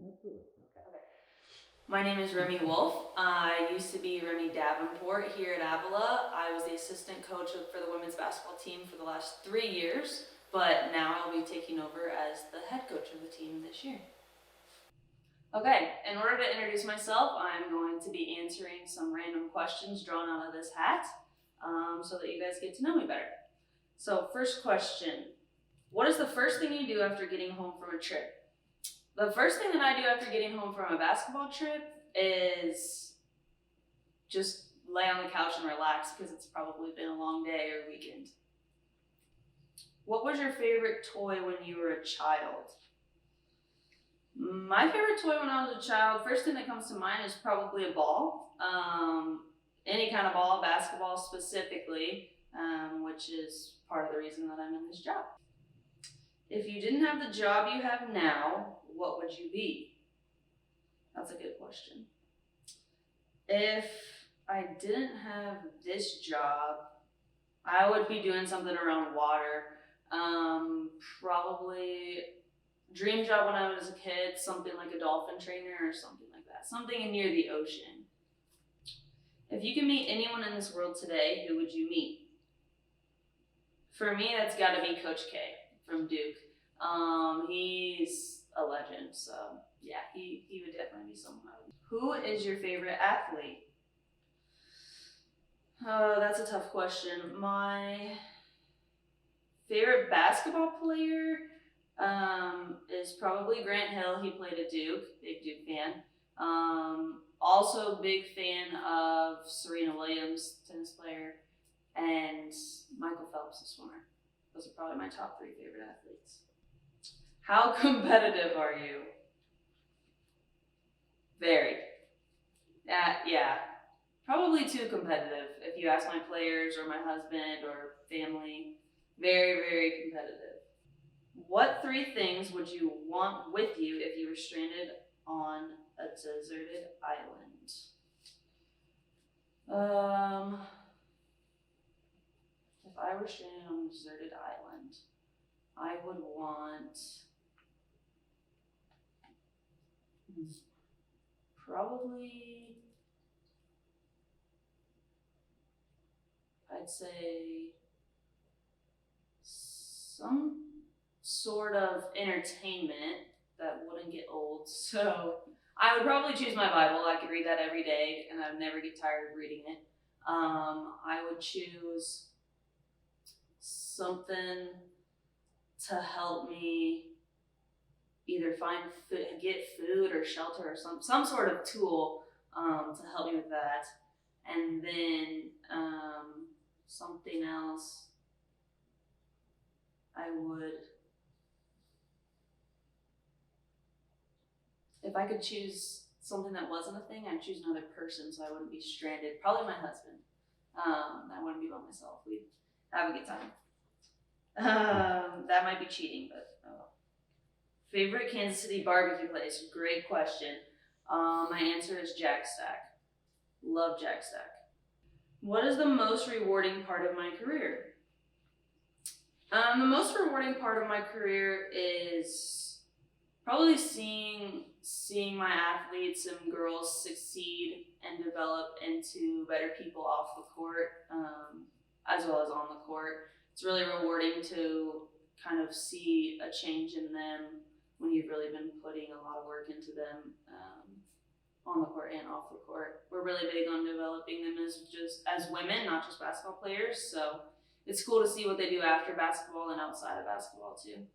Absolutely. Okay. My name is Remy Wolf. I used to be Remy Davenport here at Avila. I was the assistant coach for the women's basketball team for the last 3 years, but now I'll be taking over as the head coach of the team this year. Okay, in order to introduce myself, I'm going to be answering some random questions drawn out of this hat so that you guys get to know me better. So, first question: what is the first thing you do after getting home from a trip? The first thing that I do after getting home from a basketball trip is just lay on the couch and relax because it's probably been a long day or weekend. What was your favorite toy when you were a child? My favorite toy when I was a child, first thing that comes to mind is probably a ball. Any kind of ball, basketball specifically, which is part of the reason that I'm in this job. If you didn't have the job you have now, what would you be? That's a good question. If I didn't have this job, I would be doing something around water. Probably dream job when I was a kid, something like a dolphin trainer or something like that. Something near the ocean. If you could meet anyone in this world today, who would you meet? For me, that's got to be Coach K from Duke. He's a legend, so yeah, he would definitely be someone I would. Who is your favorite athlete? That's a tough question. My favorite basketball player is probably Grant Hill. He played at Duke, big Duke fan. Also, big fan of Serena Williams, tennis player, and Michael Phelps, a swimmer. Those are probably my top 3 favorite athletes. How competitive are you? Very. Yeah. Probably too competitive if you ask my players or my husband or family. Very, very competitive. What 3 things would you want with you if you were stranded on a deserted island? If I were stranded on a deserted island, I would want probably, I'd say, some sort of entertainment that wouldn't get old. So I would probably choose my Bible. I could read that every day and I'd never get tired of reading it. I would choose something to help me either get food or shelter or some sort of tool to help me with that. And then something else I would, if I could choose something that wasn't a thing, I'd choose another person so I wouldn't be stranded. Probably my husband. I wouldn't be by myself. We'd have a good time. That might be cheating, but oh. Favorite Kansas City barbecue place? Great question. My answer is Jack Stack. Love Jack Stack. What is the most rewarding part of my career? The most rewarding part of my career is probably seeing my athletes and girls succeed and develop into better people off the court, as well as on the court. It's really rewarding to kind of see a change in them when you've really been putting a lot of work into them on the court and off the court. We're really big on developing them as women, not just basketball players. So it's cool to see what they do after basketball and outside of basketball too.